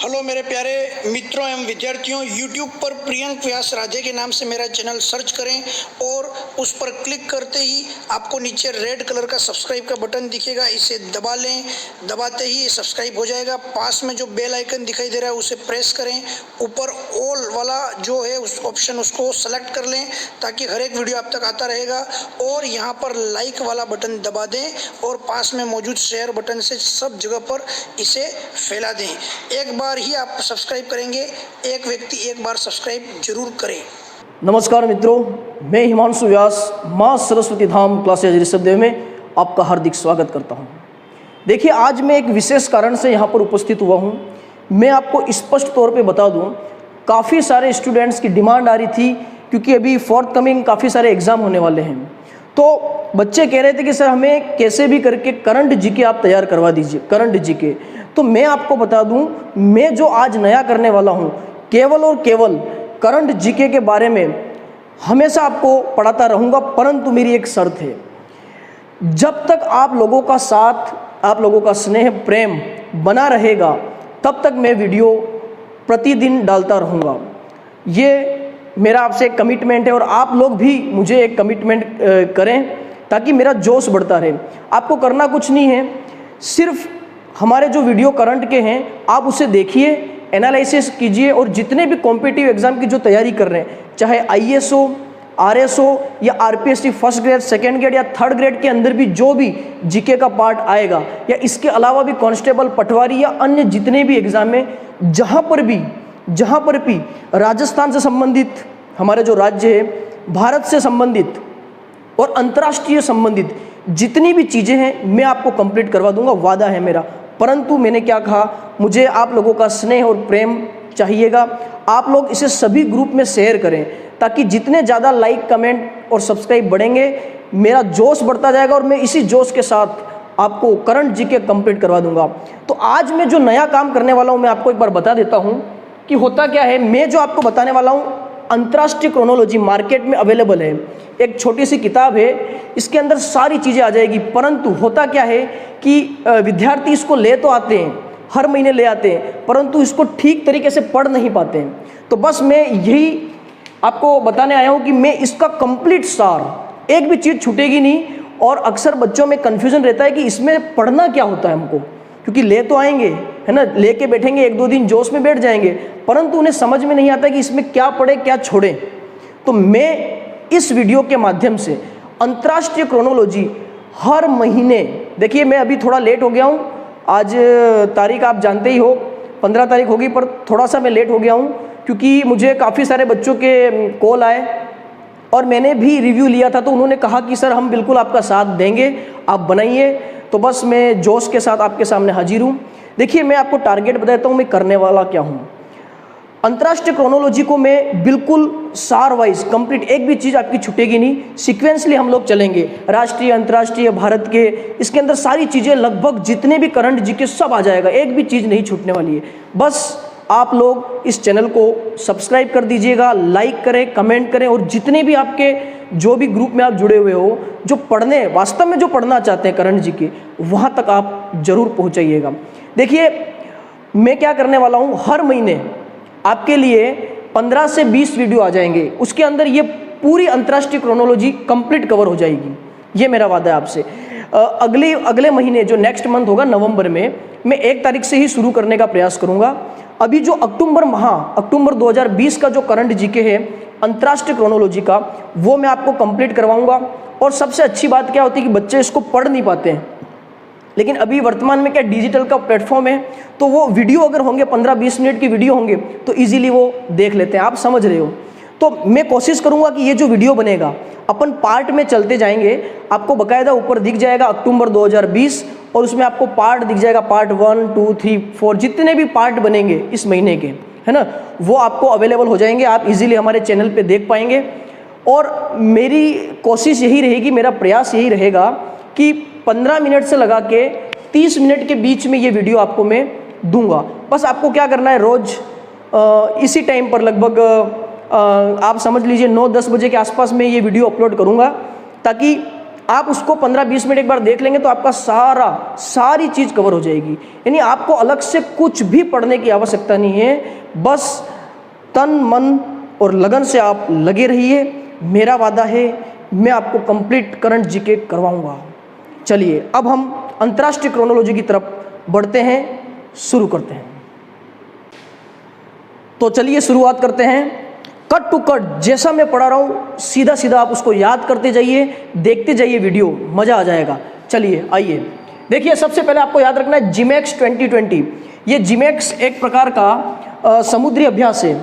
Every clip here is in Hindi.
हेलो मेरे प्यारे मित्रों एवं विद्यार्थियों, YouTube पर प्रियंक व्यास राजे के नाम से मेरा चैनल सर्च करें और उस पर क्लिक करते ही आपको नीचे रेड कलर का सब्सक्राइब का बटन दिखेगा, इसे दबा लें। दबाते ही सब्सक्राइब हो जाएगा। पास में जो बेल आइकन दिखाई दे रहा है उसे प्रेस करें। ऊपर ऑल वाला जो है उस ऑप्शन उसको सेलेक्ट कर लें ताकि हर एक वीडियो आप तक आता रहेगा। और यहाँ पर लाइक वाला बटन दबा दें और पास में मौजूद शेयर बटन से सब जगह पर इसे फैला दें। एक बार ही आप सब्सक्राइब करेंगे, एक व्यक्ति एक बार सब्सक्राइब जरूर करें। नमस्कार मित्रों, मैं हिमांशु व्यास माँ सरस्वती धाम क्लासेज ऋषभदेव में आपका हार्दिक स्वागत करता हूँ। देखिए, आज मैं एक विशेष कारण से यहाँ पर उपस्थित हुआ हूँ। मैं आपको स्पष्ट तौर पे बता दूँ, काफ़ी सारे स्टूडेंट्स की डिमांड आ रही थी क्योंकि अभी फोर्थ कमिंग काफ़ी सारे एग्ज़ाम होने वाले हैं। तो बच्चे कह रहे थे कि सर हमें कैसे भी करके करंट जीके आप तैयार करवा दीजिए, करंट जीके। तो मैं आपको बता दूं, मैं जो आज नया करने वाला हूं केवल और केवल करंट जीके के बारे में हमेशा आपको पढ़ाता रहूंगा, परंतु मेरी एक शर्त है। जब तक आप लोगों का साथ, आप लोगों का स्नेह प्रेम बना रहेगा तब तक मैं वीडियो प्रतिदिन डालता रहूँगा। ये मेरा आपसे एक कमिटमेंट है और आप लोग भी मुझे एक कमिटमेंट करें ताकि मेरा जोश बढ़ता रहे। आपको करना कुछ नहीं है, सिर्फ हमारे जो वीडियो करंट के हैं आप उसे देखिए, एनालिसिस कीजिए और जितने भी कॉम्पिटिटिव एग्जाम की जो तैयारी कर रहे हैं, चाहे आईएएस हो, आरएस हो या RPSC first grade, second grade या थर्ड ग्रेड के अंदर भी जो भी जीके का पार्ट आएगा, या इसके अलावा भी कांस्टेबल, पटवारी या अन्य जितने भी एग्जाम में जहाँ पर भी राजस्थान से संबंधित, हमारे जो राज्य है, भारत से संबंधित और अंतर्राष्ट्रीय संबंधित जितनी भी चीज़ें हैं मैं आपको कंप्लीट करवा दूंगा, वादा है मेरा। परंतु मैंने क्या कहा, मुझे आप लोगों का स्नेह और प्रेम चाहिएगा। आप लोग इसे सभी ग्रुप में शेयर करें ताकि जितने ज़्यादा लाइक, कमेंट और सब्सक्राइब बढ़ेंगे मेरा जोश बढ़ता जाएगा और मैं इसी जोश के साथ आपको करंट जीके कंप्लीट करवा दूंगा। तो आज मैं जो नया काम करने वाला हूँ मैं आपको एक बार बता देता हूँ कि होता क्या है। मैं जो आपको बताने वाला हूँ अंतर्राष्ट्रीय क्रोनोलॉजी मार्केट में अवेलेबल है, एक छोटी सी किताब है, इसके अंदर सारी चीज़ें आ जाएगी। परंतु होता क्या है कि विद्यार्थी इसको ले तो आते हैं, हर महीने ले आते हैं, परंतु इसको ठीक तरीके से पढ़ नहीं पाते हैं। तो बस मैं यही आपको बताने आया हूँ कि मैं इसका कंप्लीट सार, एक भी चीज़ छूटेगी नहीं। और अक्सर बच्चों में कन्फ्यूजन रहता है कि इसमें पढ़ना क्या होता है हमको, क्योंकि ले तो आएंगे, है ना, लेके बैठेंगे, एक दो दिन जोश में बैठ जाएंगे, परंतु उन्हें समझ में नहीं आता कि इसमें क्या पढ़े क्या छोड़े। तो मैं इस वीडियो के माध्यम से अंतर्राष्ट्रीय क्रोनोलॉजी हर महीने, देखिए मैं अभी थोड़ा लेट हो गया हूँ, आज तारीख आप जानते ही हो 15 तारीख होगी, पर थोड़ा सा मैं लेट हो गया हूँ क्योंकि मुझे काफ़ी सारे बच्चों के कॉल आए और मैंने भी रिव्यू लिया था। तो उन्होंने कहा कि सर हम बिल्कुल आपका साथ देंगे, आप बनाइए। तो बस मैं जोश के साथ आपके सामने हाजिर हूँ। देखिए, मैं आपको टारगेट बताता हूँ मैं करने वाला क्या हूँ। अंतर्राष्ट्रीय क्रोनोलॉजी को मैं बिल्कुल सार वाइज कंप्लीट, एक भी चीज़ आपकी छूटेगी नहीं, सीक्वेंसली हम लोग चलेंगे, राष्ट्रीय, अंतर्राष्ट्रीय, भारत के, इसके अंदर सारी चीज़ें लगभग जितने भी करंट जीके सब आ जाएगा, एक भी चीज़ नहीं छूटने वाली है। बस आप लोग इस चैनल को सब्सक्राइब कर दीजिएगा, लाइक करें, कमेंट करें और जितने भी आपके जो भी ग्रुप में आप जुड़े हुए हो, जो पढ़ने, वास्तव में जो पढ़ना चाहते हैं करंट जीके, वहाँ तक आप जरूर पहुँचाइएगा। देखिए, मैं क्या करने वाला हूँ, हर महीने आपके लिए 15 से 20 वीडियो आ जाएंगे, उसके अंदर ये पूरी अंतर्राष्ट्रीय क्रोनोलॉजी कंप्लीट कवर हो जाएगी, ये मेरा वादा है आपसे। अगले महीने जो नेक्स्ट मंथ होगा नवंबर में, मैं 1 तारीख से ही शुरू करने का प्रयास करूंगा। अभी जो अक्टूबर 2020 का जो करंट जीके है अंतर्राष्ट्रीय क्रोनोलॉजी का, वो मैं आपको कंप्लीट करवाऊंगा। और सबसे अच्छी बात क्या होती है कि बच्चे इसको पढ़ नहीं पाते हैं, लेकिन अभी वर्तमान में क्या डिजिटल का प्लेटफॉर्म है, तो वो वीडियो अगर होंगे 15-20 मिनट की वीडियो होंगे तो इजीली वो देख लेते हैं, आप समझ रहे हो। तो मैं कोशिश करूंगा कि ये जो वीडियो बनेगा अपन पार्ट में चलते जाएंगे, आपको बकायदा ऊपर दिख जाएगा अक्टूबर 2020 और उसमें आपको पार्ट दिख जाएगा, पार्ट 1, 2, 3, 4 जितने भी पार्ट बनेंगे इस महीने के, है ना, वो आपको अवेलेबल हो जाएंगे, आप इजीली हमारे चैनल पे देख पाएंगे। और मेरी कोशिश यही रहेगी, मेरा प्रयास यही रहेगा कि 15 मिनट से लगा के 30 मिनट के बीच में ये वीडियो आपको मैं दूंगा। बस आपको क्या करना है, रोज़ इसी टाइम पर लगभग आप समझ लीजिए 9-10 बजे के आसपास में ये वीडियो अपलोड करूंगा ताकि आप उसको 15-20 मिनट एक बार देख लेंगे तो आपका सारी चीज़ कवर हो जाएगी। यानी आपको अलग से कुछ भी पढ़ने की आवश्यकता नहीं है, बस तन मन और लगन से आप लगे रहिए। मेरा वादा है मैं आपको कंप्लीट करंट जीके करवाऊंगा। चलिए अब हम अंतर्राष्ट्रीय क्रोनोलॉजी की तरफ बढ़ते हैं, शुरू करते हैं। तो चलिए शुरुआत करते हैं। कट टू कट जैसा मैं पढ़ा रहा हूँ सीधा सीधा आप उसको याद करते जाइए, देखते जाइए वीडियो, मज़ा आ जाएगा। चलिए आइए देखिए, सबसे पहले आपको याद रखना है जिमैक्स 2020। ये जिमैक्स एक प्रकार का समुद्री अभ्यास है,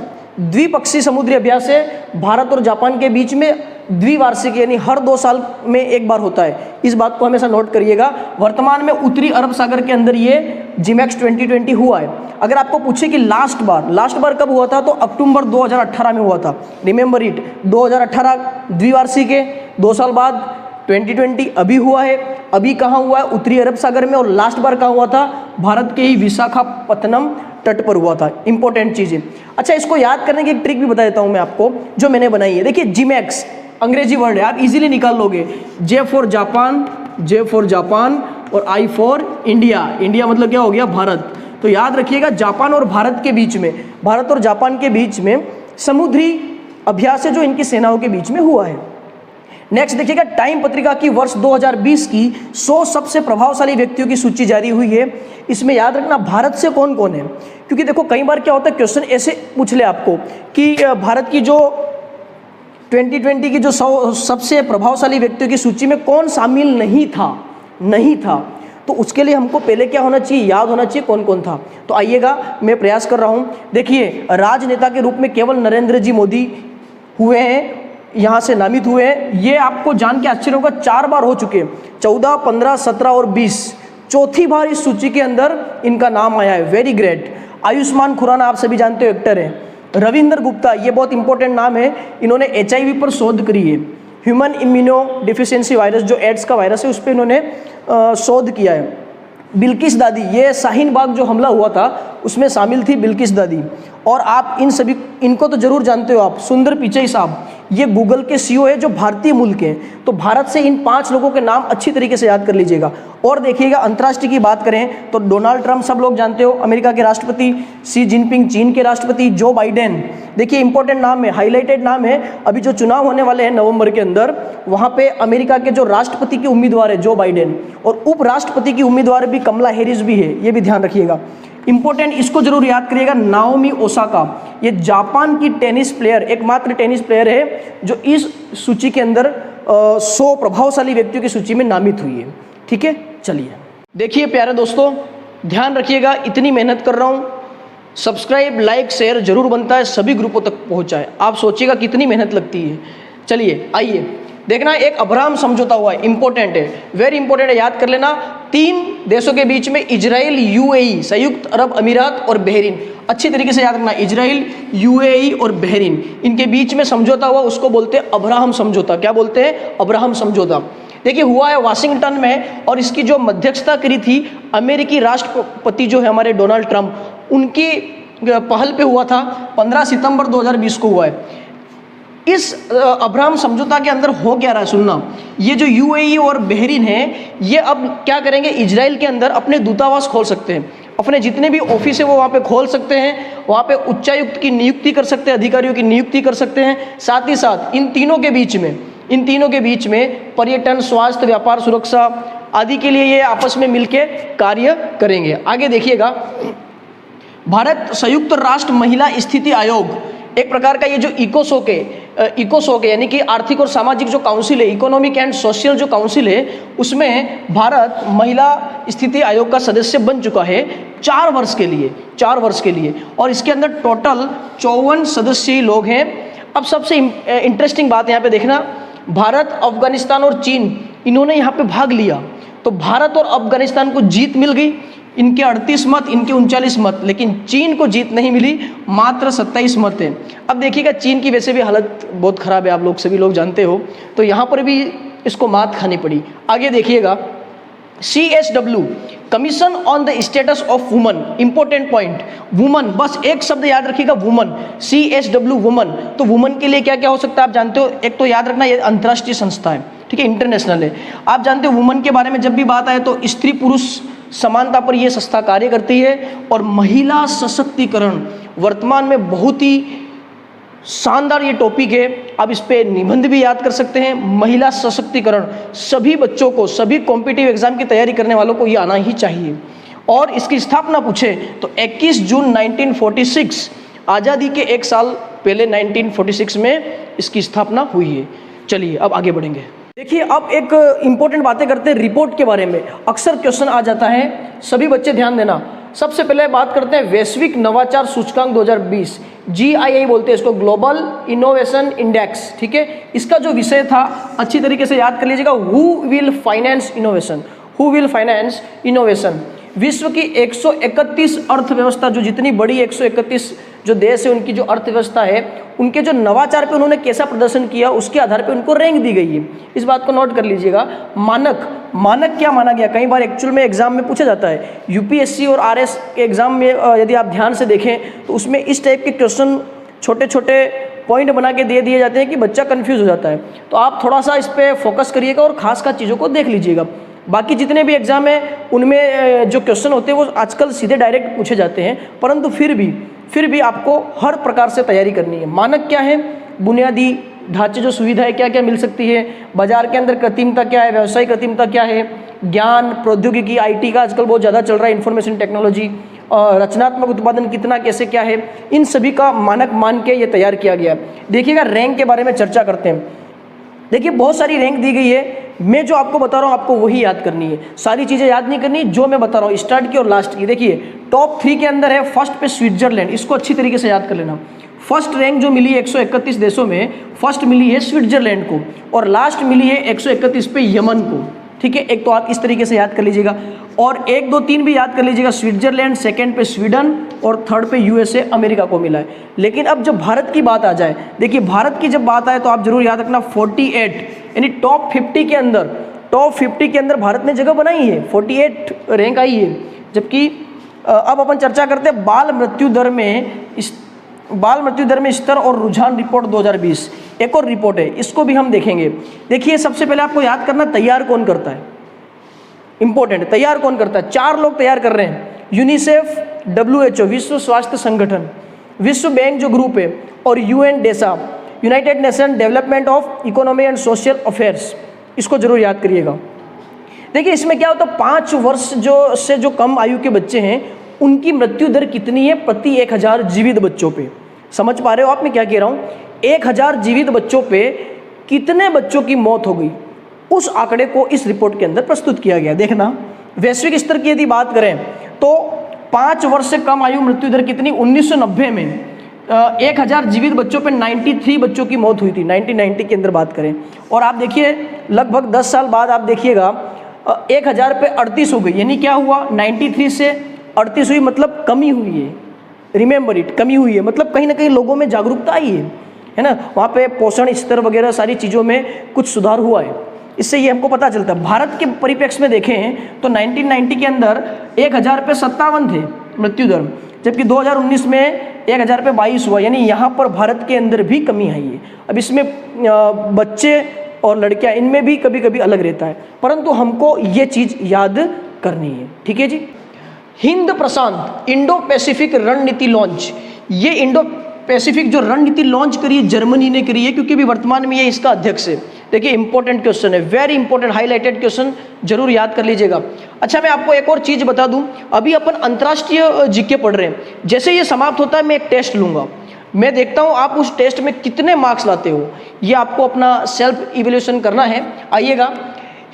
द्विपक्षीय समुद्री अभ्यास है। भारत और जापान के बीच में द्विवार्षिक यानी हर 2 साल में एक बार होता है। इस बात को हमेशा नोट करिएगा। वर्तमान में उत्तरी अरब सागर के अंदर ये जिमैक्स 2020 हुआ है। अगर आपको पूछे कि लास्ट बार कब हुआ था, तो अक्टूबर 2018 में हुआ था। रिमेंबर इट, 2018 द्विवार्षिक है, 2 साल बाद 2020 अभी हुआ है। अभी कहाँ हुआ है? उत्तरी अरब सागर में। और लास्ट बार कहाँ हुआ था? भारत के ही विशाखापत्तनम तट पर हुआ था। इंपॉर्टेंट चीज़ें। अच्छा, इसको याद करने की एक ट्रिक भी बता देता हूँ मैं आपको, जो मैंने बनाई है। देखिए जिमैक्स अंग्रेजी वर्ड है, आप इजीली निकाल लोगे। जे फॉर जापान और आई फॉर इंडिया। इंडिया मतलब क्या हो गया? भारत। तो याद रखिएगा जापान और भारत के बीच में, भारत और जापान के बीच में समुद्री अभ्यास है जो इनकी सेनाओं के बीच में हुआ है। नेक्स्ट देखिएगा, टाइम पत्रिका की वर्ष 2020 की 100 सबसे प्रभावशाली व्यक्तियों की सूची जारी हुई है। इसमें याद रखना भारत से कौन कौन है, क्योंकि देखो कई बार क्या होता है क्वेश्चन ऐसे पूछ ले आपको कि भारत की जो 2020 की जो 100 सबसे प्रभावशाली व्यक्तियों की सूची में कौन शामिल नहीं था, तो उसके लिए हमको पहले क्या होना चाहिए? याद होना चाहिए कौन कौन था। तो आइएगा, मैं प्रयास कर रहा हूँ। देखिए, राजनेता के रूप में केवल नरेंद्र जी मोदी हुए हैं, यहाँ से नामित हुए हैं। ये आपको जान के आश्चर्य होगा, 4 बार हो चुके हैं, 14, 15, 17 और 20। चौथी बार इस सूची के अंदर इनका नाम आया है। Very great. आयुष्मान खुराना आप सभी जानते हो, एक्टर हैं। रविंदर गुप्ता, ये बहुत इंपॉर्टेंट नाम है, इन्होंने HIV पर शोध करी है। ह्यूमन इम्यूनो डिफिशियंसी वायरस, जो एड्स का वायरस है, उस पर इन्होंने शोध किया है। बिल्किस दादी, ये शाहीन बाग जो हमला हुआ था उसमें शामिल थी बिल्किस दादी। और आप इनको तो जरूर जानते हो आप, सुंदर पिचई साहब, ये गूगल के CEO है जो भारतीय मूल के हैं। तो भारत से इन 5 लोगों के नाम अच्छी तरीके से याद कर लीजिएगा। और देखिएगा, अंतर्राष्ट्रीय की बात करें तो डोनाल्ड ट्रंप सब लोग जानते हो, अमेरिका के राष्ट्रपति, शी जिनपिंग चीन के राष्ट्रपति, जो बाइडेन, देखिए इंपॉर्टेंट नाम है, हाईलाइटेड नाम है। अभी जो चुनाव होने वाले हैं नवंबर के अंदर, वहाँ पे अमेरिका के जो राष्ट्रपति के उम्मीदवार है जो बाइडेन, और उपराष्ट्रपति की उम्मीदवार भी कमला हैरिस भी है, ये भी ध्यान रखिएगा। इंपॉर्टेंट, इसको जरूर याद करिएगा, नाओमी ओसाका, ये जापान की टेनिस प्लेयर, एकमात्र टेनिस प्लेयर है जो इस सूची के अंदर 100 प्रभावशाली व्यक्तियों की सूची में नामित हुई है। ठीक है, चलिए देखिए प्यारे दोस्तों, ध्यान रखिएगा, इतनी मेहनत कर रहा हूँ, सब्सक्राइब, लाइक, शेयर जरूर बनता है, सभी ग्रुपों तक पहुँचाए। आप सोचिएगा कितनी मेहनत लगती है। चलिए आइए देखना, एक अब्राहम समझौता हुआ है, इंपॉर्टेंट है, वेरी इंपॉर्टेंट है, याद कर लेना। 3 देशों के बीच में, इजराइल, UAE, संयुक्त अरब अमीरात और बहरीन, अच्छी तरीके से याद रखना, इजराइल, UAE और बहरीन, इनके बीच में समझौता हुआ, उसको बोलते हैं अब्राहम समझौता। क्या बोलते हैं? अब्राहम समझौता। देखिए हुआ है वाशिंगटन में, और इसकी जो मध्यस्थता करी थी अमेरिकी राष्ट्रपति जो है हमारे डोनाल्ड ट्रंप, उनकी पहल पे हुआ था। 15 सितंबर 2020 को हुआ है। इस अब्राहम समझौता के अंदर हो क्या रहा है सुनना, ये जो UAE और बहरीन है, ये अब क्या करेंगे, इजराइल के अंदर अपने दूतावास खोल सकते हैं, अपने जितने भी ऑफिस है वो वहाँ पे खोल सकते हैं, वहाँ पे उच्चायुक्त की नियुक्ति कर सकते हैं, अधिकारियों की नियुक्ति कर सकते हैं। साथ ही साथ इन तीनों के बीच में पर्यटन, स्वास्थ्य, व्यापार, सुरक्षा आदि के लिए ये आपस में मिलकर कार्य करेंगे। आगे देखिएगा, भारत संयुक्त राष्ट्र महिला स्थिति आयोग, एक प्रकार का ये जो इकोसोक है, यानी कि आर्थिक और सामाजिक जो काउंसिल है, इकोनॉमिक एंड सोशल जो काउंसिल है, उसमें भारत महिला स्थिति आयोग का सदस्य बन चुका है 4 वर्ष के लिए। और इसके अंदर टोटल 54 सदस्यीय लोग हैं। अब सबसे इंटरेस्टिंग बात यहाँ पे देखना, भारत, अफगानिस्तान और चीन, इन्होंने यहाँ पे भाग लिया। तो भारत और अफगानिस्तान को जीत मिल गई, इनके 38 मत, इनके 39 मत, लेकिन चीन को जीत नहीं मिली, मात्र 27 मत हैं। अब देखिएगा, चीन की वैसे भी हालत बहुत ख़राब है, आप लोग सभी लोग जानते हो, तो यहाँ पर भी इसको मात खानी पड़ी। आगे देखिएगा, CSW, commission on the status of woman, important point, woman, बस एक शब्द याद रखिएगा, वुमन, CSW वुमन। तो वुमन के लिए क्या क्या हो सकता है आप जानते हो, एक तो याद रखना ये अंतर्राष्ट्रीय संस्था है, ठीक है, इंटरनेशनल है। आप जानते हो वुमन के बारे में जब भी बात आए तो स्त्री पुरुष समानता पर यह संस्था कार्य करती है। और महिला सशक्तिकरण वर्तमान में बहुत ही शानदार ये टॉपिक है, आप इस पे निबंध भी याद कर सकते हैं। महिला सशक्तिकरण सभी बच्चों को, सभी कॉम्पिटिटिव एग्जाम की तैयारी करने वालों को ये आना ही चाहिए। और इसकी स्थापना पूछे तो 21 जून 1946, आज़ादी के एक साल पहले 1946 में इसकी स्थापना हुई है। चलिए अब आगे बढ़ेंगे। देखिए अब एक इंपॉर्टेंट बातें करते हैं रिपोर्ट के बारे में, अक्सर क्वेश्चन आ जाता है, सभी बच्चे ध्यान देना। सबसे पहले बात करते हैं वैश्विक नवाचार सूचकांक 2020, GII बोलते हैं इसको, ग्लोबल इनोवेशन इंडेक्स। ठीक है, इसका जो विषय था अच्छी तरीके से याद कर लीजिएगा, who will finance innovation, who will finance innovation. विश्व की 131 अर्थव्यवस्था, जो जितनी बड़ी 131 जो देश है उनकी जो अर्थव्यवस्था है, उनके जो नवाचार पे उन्होंने कैसा प्रदर्शन किया उसके आधार पे उनको रैंक दी गई है। इस बात को नोट कर लीजिएगा। मानक, मानक क्या माना गया, कई बार एक्चुअल में एग्जाम में पूछा जाता है। UPSC और RS के एग्जाम में यदि आप ध्यान से देखें तो उसमें इस टाइप के क्वेश्चन छोटे छोटे पॉइंट बना के दे दिए जाते हैं कि बच्चा कंफ्यूज हो जाता है। तो आप थोड़ा सा इस पर फोकस करिएगा और खास खास चीज़ों को देख लीजिएगा। बाकी जितने भी एग्जाम है उनमें जो क्वेश्चन होते हैं वो आजकल सीधे डायरेक्ट पूछे जाते हैं, परंतु फिर भी आपको हर प्रकार से तैयारी करनी है। मानक क्या है, बुनियादी ढांचे जो सुविधा है क्या क्या मिल सकती है, बाजार के अंदर कृत्रिमता क्या है, व्यावसायिक कृत्रिमता क्या है, ज्ञान प्रौद्योगिकी IT का आजकल बहुत ज़्यादा चल रहा है, इंफॉर्मेशन टेक्नोलॉजी, रचनात्मक उत्पादन कितना कैसे क्या है, इन सभी का मानक मान के ये तैयार किया गया है। देखिएगा रैंक के बारे में चर्चा करते हैं। देखिए बहुत सारी रैंक दी गई है, मैं जो आपको बता रहा हूँ आपको वही याद करनी है, सारी चीज़ें याद नहीं करनी, जो मैं बता रहा हूँ स्टार्ट की और लास्ट की। देखिए टॉप 3 के अंदर है, फर्स्ट पे स्विट्जरलैंड, इसको अच्छी तरीके से याद कर लेना। फर्स्ट रैंक जो मिली है 131 देशों में, फर्स्ट मिली है स्विट्जरलैंड को और लास्ट मिली है 131 पे यमन को। ठीक है, एक तो आप इस तरीके से याद कर लीजिएगा और 1, 2, 3 भी याद कर लीजिएगा, स्विट्जरलैंड, सेकंड पे स्वीडन और थर्ड पे USA अमेरिका को मिला है। लेकिन अब जब भारत की बात आ जाए, देखिए भारत की जब बात आए तो आप जरूर याद रखना 48 यानी टॉप 50 के अंदर, टॉप 50 के अंदर भारत ने जगह बनाई है, 48 रैंक आई है। जबकि अब अपन चर्चा करते हैं बाल मृत्यु दर में स्तर और रुझान रिपोर्ट 2020, एक और रिपोर्ट है, इसको भी हम देखेंगे। देखिए सबसे पहले आपको याद करना तैयार कौन करता है, इंपॉर्टेंट, तैयार कौन करता है, 4 लोग तैयार कर रहे हैं, यूनिसेफ, WHO विश्व स्वास्थ्य संगठन, विश्व बैंक जो ग्रुप है और UNDESA, United nation development of economy and social affairs, इसको जरूर याद करिएगा। देखिए इसमें क्या होता है, 5 वर्ष जो कम आयु के बच्चे हैं उनकी मृत्यु दर कितनी है प्रति 1000 जीवित बच्चों पे। समझ पा रहे हो आप मैं क्या कह रहा हूँ, 1000 जीवित बच्चों पे कितने बच्चों की मौत हो गई, उस आंकड़े को इस रिपोर्ट के अंदर प्रस्तुत किया गया। देखना वैश्विक स्तर की यदि बात करें तो 5 वर्ष से कम आयु मृत्यु दर कितनी, 1990 में 1000 जीवित बच्चों पे 93 बच्चों की मौत हुई थी, 1990 के अंदर बात करें। और आप देखिए लगभग 10 साल बाद आप देखिएगा 1000 पे 38 हो गई, यानी क्या हुआ, 93 से 38 हुई, मतलब कमी हुई है। रिमेंबर इट, कमी हुई है, मतलब कहीं ना कहीं लोगों में जागरूकता आई है ना, वहाँ पे पोषण स्तर वगैरह सारी चीज़ों में कुछ सुधार हुआ है, इससे ये हमको पता चलता है। भारत के परिप्रेक्ष्य में देखें तो 1990 के अंदर 1000 पे 57 थे मृत्यु दर, जबकि 2019 में 1000 पे 22 हुआ, यानी यहाँ पर भारत के अंदर भी कमी आई है। अब इसमें बच्चे और लड़कियाँ इनमें भी कभी कभी अलग रहता है, परंतु हमको ये चीज़ याद करनी है। ठीक है जी। हिंद प्रशांत इंडो पैसिफिक रणनीति लॉन्च, ये इंडो पैसिफिक जो रणनीति लॉन्च करी है जर्मनी ने करी है, क्योंकि अभी वर्तमान में ये इसका अध्यक्ष है। देखिए इंपॉर्टेंट क्वेश्चन है, वेरी इंपॉर्टेंट हाईलाइटेड क्वेश्चन, जरूर याद कर लीजिएगा। अच्छा मैं आपको एक और चीज़ बता दूं, अभी अपन अंतर्राष्ट्रीय जीके पढ़ रहे हैं, जैसे ये समाप्त होता है मैं एक टेस्ट लूंगा, मैं देखता हूँ आप उस टेस्ट में कितने मार्क्स लाते हो, ये आपको अपना सेल्फ इवेल्यूशन करना है। आइएगा,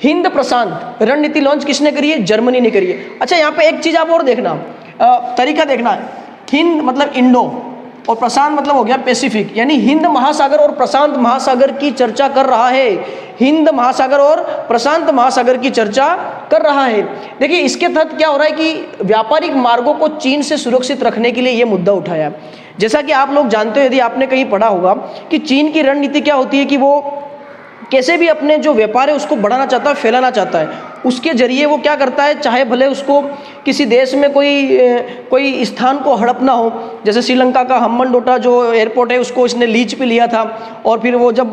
हिंद प्रशांत रणनीति लॉन्च किसने करी है, जर्मनी ने करी है। अच्छा यहाँ पे एक चीज़ आप और देखना, तरीका देखना, हिंद मतलब इंडो और प्रशांत मतलब हो गया पैसिफिक, यानी हिंद महासागर और प्रशांत महासागर की चर्चा कर रहा है, हिंद महासागर और प्रशांत महासागर की चर्चा कर रहा है। देखिए इसके तहत क्या हो रहा है कि व्यापारिक मार्गों को चीन से सुरक्षित रखने के लिए ये मुद्दा उठाया। जैसा कि आप लोग जानते हो, यदि आपने कहीं पढ़ा होगा कि चीन की रणनीति क्या होती है कि वो कैसे भी अपने जो व्यापार है उसको बढ़ाना चाहता है, फैलाना चाहता है, उसके जरिए वो क्या करता है, चाहे भले उसको किसी देश में कोई स्थान को हड़पना हो, जैसे श्रीलंका का हम्बनटोटा जो एयरपोर्ट है उसको इसने लीज पे लिया था और फिर वो जब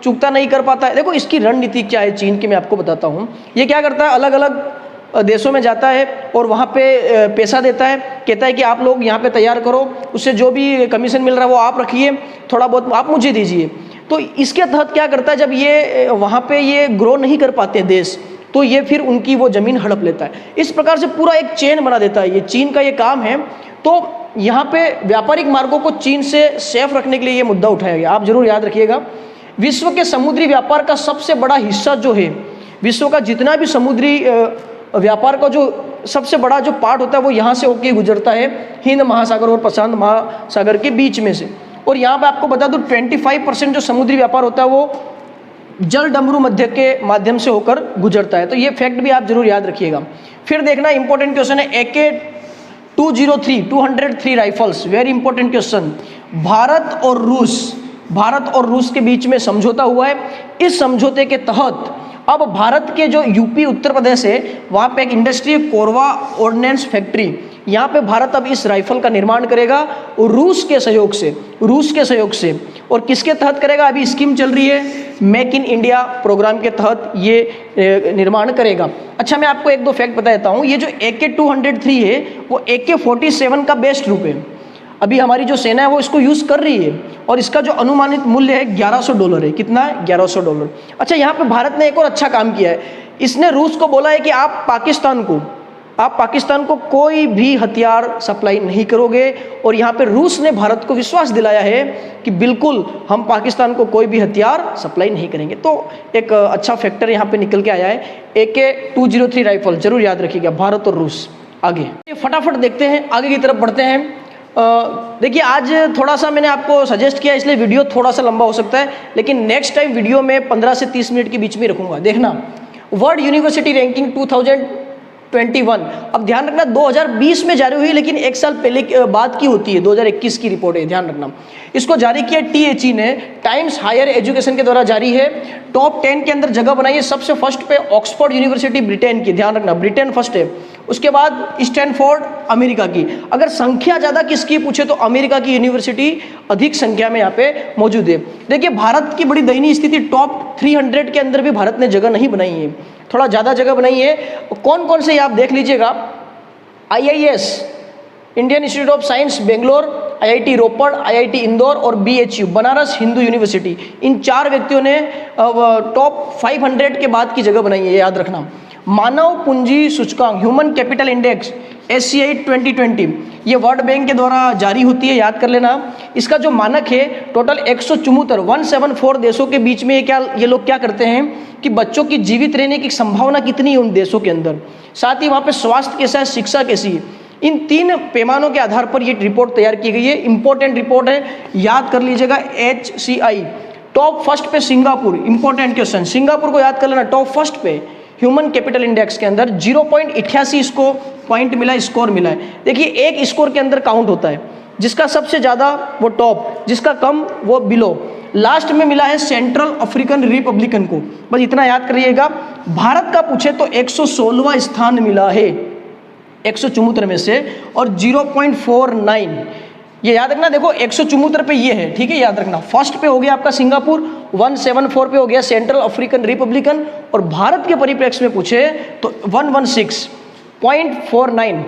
चुकता नहीं कर पाता है। देखो इसकी रणनीति क्या है चीन की, मैं आपको बताता हूँ। ये क्या करता है, अलग अलग देशों में जाता है और वहाँ पे पैसा देता है, कहता है कि आप लोग यहाँ पे तैयार करो, उससे जो भी कमीशन मिल रहा है वो आप रखिए, थोड़ा बहुत आप मुझे दीजिए। तो इसके तहत क्या करता है, जब ये वहाँ पे ये ग्रो नहीं कर पाते देश, तो ये फिर उनकी वो ज़मीन हड़प लेता है। इस प्रकार से पूरा एक चेन बना देता है, ये चीन का ये काम है। तो यहाँ पे व्यापारिक मार्गों को चीन से सेफ रखने के लिए ये मुद्दा उठाया गया। आप जरूर याद रखिएगा, विश्व के समुद्री व्यापार का सबसे बड़ा हिस्सा जो है, विश्व का जितना भी समुद्री व्यापार का जो सबसे बड़ा जो पार्ट होता है वो यहाँ से होके गुजरता है, हिंद महासागर और प्रशांत महासागर के बीच में से। और यहाँ पे आपको बता दूँ 25% जो समुद्री व्यापार होता है वो जल डमरू मध्य के माध्यम से होकर गुजरता है। तो ये फैक्ट भी आप जरूर याद रखिएगा। फिर देखना इंपॉर्टेंट क्वेश्चन है, AK-203 rifles, very important question. Bharat और रूस के बीच में समझौता हुआ है। इस समझौते के तहत अब भारत के जो यूपी उत्तर प्रदेश है वहाँ पे एक इंडस्ट्री, कोरबा ऑर्डिनेंस फैक्ट्री, यहाँ पे भारत अब इस राइफल का निर्माण करेगा रूस के सहयोग से। और किसके तहत करेगा, अभी स्कीम चल रही है, मेक इन इंडिया प्रोग्राम के तहत ये निर्माण करेगा। अच्छा, मैं आपको एक दो फैक्ट बता देता हूँ। ये जो AK-203 है वो AK-47 का बेस्ट रूप है। अभी हमारी जो सेना है वो इसको यूज़ कर रही है और इसका जो अनुमानित मूल्य है $1100 है। कितना है? $1100। अच्छा, यहाँ पे भारत ने एक और अच्छा काम किया है। इसने रूस को बोला है कि आप पाकिस्तान को कोई भी हथियार सप्लाई नहीं करोगे। और यहाँ पे रूस ने भारत को विश्वास दिलाया है कि बिल्कुल हम पाकिस्तान को कोई भी हथियार सप्लाई नहीं करेंगे। तो एक अच्छा फैक्टर यहाँ पे निकल के आया है। AK-203 राइफल जरूर याद रखिएगा, भारत और रूस। आगे फटाफट देखते हैं, आगे की तरफ बढ़ते हैं। देखिए, आज थोड़ा सा मैंने आपको सजेस्ट किया इसलिए वीडियो थोड़ा सा लंबा हो सकता है, लेकिन नेक्स्ट टाइम वीडियो में 15 से 30 मिनट के बीच में रखूंगा। देखना, वर्ल्ड यूनिवर्सिटी रैंकिंग 2021। अब ध्यान रखना 2020 में जारी हुई, लेकिन एक साल पहले बाद की होती है, 2021 की रिपोर्ट है, ध्यान रखना। इसको जारी किया THE ने, टाइम्स हायर एजुकेशन के द्वारा जारी है। टॉप 10 के अंदर जगह बनाई है। सबसे फर्स्ट पे ऑक्सफोर्ड यूनिवर्सिटी ब्रिटेन की, ध्यान रखना, ब्रिटेन फर्स्ट है। उसके बाद स्टैनफोर्ड अमेरिका की। अगर संख्या ज़्यादा किसकी पूछे तो अमेरिका की यूनिवर्सिटी अधिक संख्या में यहाँ पे मौजूद है। देखिए, भारत की बड़ी दयनीय स्थिति, टॉप 300 के अंदर भी भारत ने जगह नहीं बनाई है, थोड़ा ज़्यादा जगह बनाई है। कौन कौन से आप देख लीजिएगा, IIS, Indian institute of science Bangalore, IIT Ropar, IIT Indore और BHU बनारस हिंदू यूनिवर्सिटी। इन 4 व्यक्तियों ने टॉप 500 के बाद की जगह बनाई है, याद रखना। मानव पूंजी सूचकांक, ह्यूमन कैपिटल इंडेक्स, SCI 2020, ये वर्ल्ड बैंक के द्वारा जारी होती है, याद कर लेना। इसका जो मानक है टोटल 174 देशों के बीच में ये लोग क्या करते हैं कि बच्चों की जीवित रहने की संभावना कितनी है उन देशों के अंदर, साथ ही वहाँ पे स्वास्थ्य कैसा है, शिक्षा कैसी है। इन 3 पैमानों के आधार पर ये रिपोर्ट तैयार की गई है। इंपॉर्टेंट रिपोर्ट है, याद कर लीजिएगा। HCI टॉप फर्स्ट पे सिंगापुर, इंपॉर्टेंट क्वेश्चन, सिंगापुर को याद कर लेना, टॉप फर्स्ट पे ह्यूमन कैपिटल इंडेक्स के अंदर 0.88 इसको पॉइंट मिला, स्कोर मिला है। देखिए, एक स्कोर के अंदर काउंट होता है, जिसका सबसे ज़्यादा वो टॉप, जिसका कम वो बिलो। लास्ट में मिला है सेंट्रल अफ्रीकन रिपब्लिकन को, बस इतना याद करिएगा। भारत का पूछे तो 116वां स्थान मिला है 174 में से, और 0.49 ये याद रखना। देखो 174 पे ये है, ठीक है, याद रखना। फर्स्ट पे हो गया आपका सिंगापुर, 174 पे हो गया सेंट्रल अफ्रीकन रिपब्लिकन, और भारत के परिप्रेक्ष्य में पूछे तो 116.49,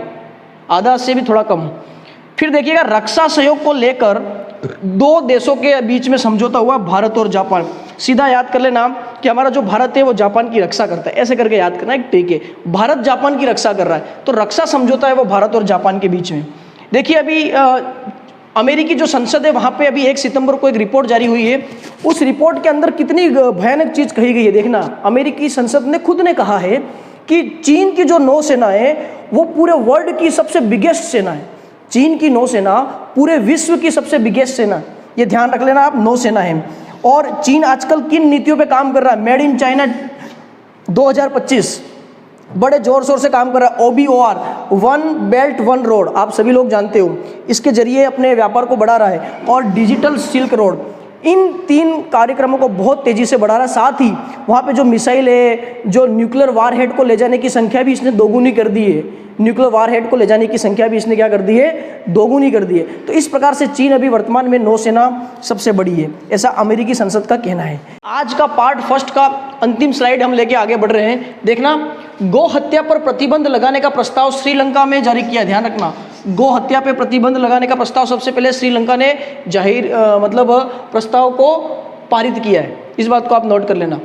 आधा से भी थोड़ा कम। फिर देखिएगा, रक्षा सहयोग को लेकर 2 देशों के बीच में समझौता हुआ, भारत और जापान। सीधा याद कर लेना कि हमारा जो भारत है वो जापान की रक्षा करता है, ऐसे करके याद करना, एक ठीक है, भारत जापान की रक्षा कर रहा है, तो रक्षा समझौता है वो भारत और जापान के बीच में। देखिए, अभी अमेरिकी जो संसद है वहाँ पे अभी 1 सितंबर को एक रिपोर्ट जारी हुई है। उस रिपोर्ट के अंदर कितनी भयानक चीज़ कही गई है, देखना। अमेरिकी संसद ने खुद ने कहा है कि चीन की जो नौसेना है वो पूरे वर्ल्ड की सबसे बिगेस्ट सेना है। चीन की नौसेना पूरे विश्व की सबसे बिगेस्ट सेना, ये ध्यान रख लेना आप, नौसेना है। और चीन आजकल किन नीतियों पे काम कर रहा है, मेड इन चाइना 2025 बड़े जोर शोर से काम कर रहा है। OBOR, one belt one road, आप सभी लोग जानते हो, इसके जरिए अपने व्यापार को बढ़ा रहा है। और डिजिटल सिल्क रोड, इन 3 कार्यक्रमों को बहुत तेज़ी से बढ़ा रहा है। साथ ही वहाँ पे जो मिसाइल है, जो न्यूक्लियर वारहेड को ले जाने की संख्या भी इसने दोगुनी कर दी है। न्यूक्लियर वारहेड को ले जाने की संख्या भी इसने क्या कर दी है, दोगुनी कर दी है। तो इस प्रकार से चीन अभी वर्तमान में नौसेना सबसे बड़ी है, ऐसा अमेरिकी संसद का कहना है। आज का पार्ट फर्स्ट का अंतिम स्लाइड हम लेके आगे बढ़ रहे हैं। देखना, गौ हत्या पर प्रतिबंध लगाने का प्रस्ताव श्रीलंका में जारी किया। ध्यान रखना, गौ हत्या पर प्रतिबंध लगाने का प्रस्ताव सबसे पहले श्रीलंका ने प्रस्ताव को पारित किया है। इस बात को आप नोट कर लेना।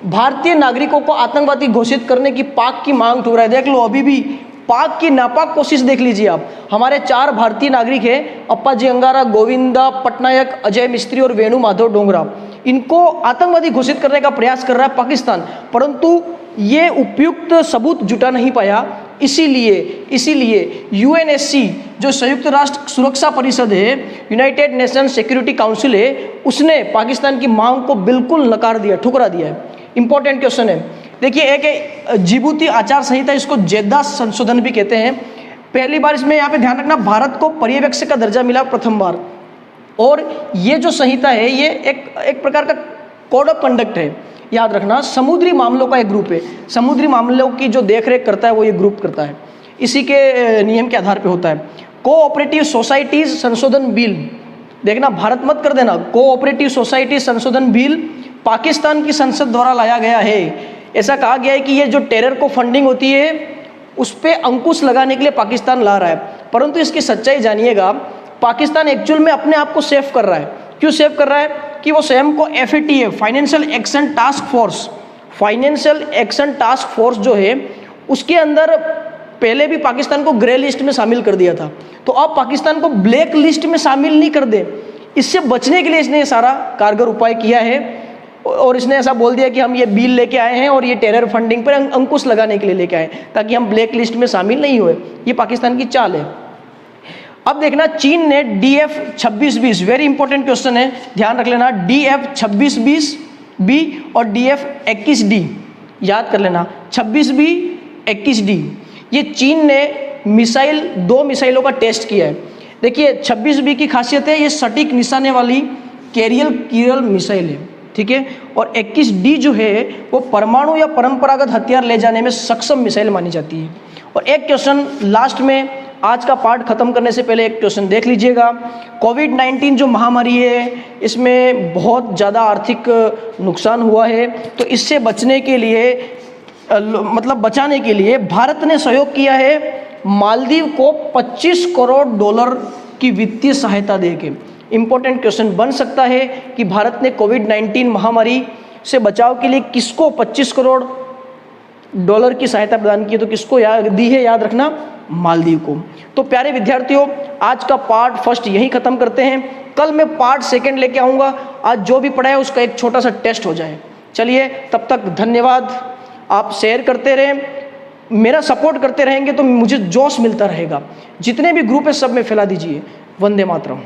भारतीय नागरिकों को आतंकवादी घोषित करने की पाक की मांग ठुकराई। देख लो, अभी भी पाक की नापाक कोशिश देख लीजिए आप। हमारे 4 भारतीय नागरिक हैं, अप्पाजी अंगारा, गोविंदा पटनायक, अजय मिस्त्री और वेणु माधव डोगरा। इनको आतंकवादी घोषित करने का प्रयास कर रहा है पाकिस्तान, परंतु ये उपयुक्त सबूत जुटा नहीं पाया। इसीलिए यूएनएससी, जो संयुक्त राष्ट्र सुरक्षा परिषद है, यूनाइटेड नेशन सिक्योरिटी काउंसिल है, उसने पाकिस्तान की मांग को बिल्कुल नकार दिया, ठुकरा दिया है। इंपॉर्टेंट क्वेश्चन है। देखिए, एक है जिबूती आचार संहिता, इसको जेद्दा संशोधन भी कहते हैं। पहली बार इसमें यहाँ पे ध्यान रखना, भारत को पर्यवेक्षक का दर्जा मिला प्रथम बार। और ये जो संहिता है, ये एक प्रकार का कोड ऑफ कंडक्ट है। याद रखना, समुद्री मामलों का एक ग्रुप है। समुद्री मामलों की जो देखरेख करता है वो ये ग्रुप करता है, इसी के नियम के आधार पे होता है। कोऑपरेटिव सोसाइटीज संशोधन बिल, देखना भारत मत कर देना, कोऑपरेटिव सोसाइटी संशोधन बिल पाकिस्तान की संसद द्वारा लाया गया है। ऐसा कहा गया है कि ये जो टेरर को फंडिंग होती है उस पर अंकुश लगाने के लिए पाकिस्तान ला रहा है, परंतु इसकी सच्चाई जानिएगा, पाकिस्तान एक्चुअल में अपने आप को सेव कर रहा है। क्यों सेव कर रहा है कि वो स्वयं को FATF, financial action task force जो है, उसके अंदर पहले भी पाकिस्तान को ग्रे लिस्ट में शामिल कर दिया था, तो अब पाकिस्तान को ब्लैक लिस्ट में शामिल नहीं कर दे। इससे बचने के लिए इसने ये सारा कारगर उपाय किया है और इसने ऐसा बोल दिया कि हम ये बिल लेके आए हैं और ये टेरर फंडिंग पर अंकुश लगाने के लिए लेके आए, ताकि हम ब्लैक लिस्ट में शामिल नहीं हुए। ये पाकिस्तान की चाल है। अब देखना, चीन ने DF-2620, वेरी इंपॉर्टेंट क्वेश्चन है, ध्यान रख लेना, DF-2620B और DF-21D याद कर लेना, 26B 21D। ये चीन ने मिसाइल, 2 मिसाइलों का टेस्ट किया है। देखिए, 26B की खासियत है, ये सटीक निशाने वाली कैरियल मिसाइल है, ठीक है। और 21D जो है वो परमाणु या परंपरागत हथियार ले जाने में सक्षम मिसाइल मानी जाती है। और एक क्वेश्चन लास्ट में, आज का पार्ट खत्म करने से पहले एक क्वेश्चन देख लीजिएगा। कोविड-19 जो महामारी है, इसमें बहुत ज़्यादा आर्थिक नुकसान हुआ है, तो इससे बचने के लिए बचाने के लिए भारत ने सहयोग किया है मालदीव को $25 करोड़ की वित्तीय सहायता देके। इंपॉर्टेंट क्वेश्चन बन सकता है कि भारत ने कोविड-19 महामारी से बचाव के लिए किसको $25 करोड़ की सहायता प्रदान की है, तो किसको दी है, याद रखना, मालदीव को। तो प्यारे विद्यार्थियों, आज का पार्ट फर्स्ट यहीं ख़त्म करते हैं। कल मैं पार्ट सेकंड लेके आऊँगा। आज जो भी पढ़ा है उसका एक छोटा सा टेस्ट हो जाए। चलिए, तब तक धन्यवाद। आप शेयर करते रहें, मेरा सपोर्ट करते रहेंगे तो मुझे जोश मिलता रहेगा। जितने भी ग्रुप है सब में फैला दीजिए। वंदे मातरम।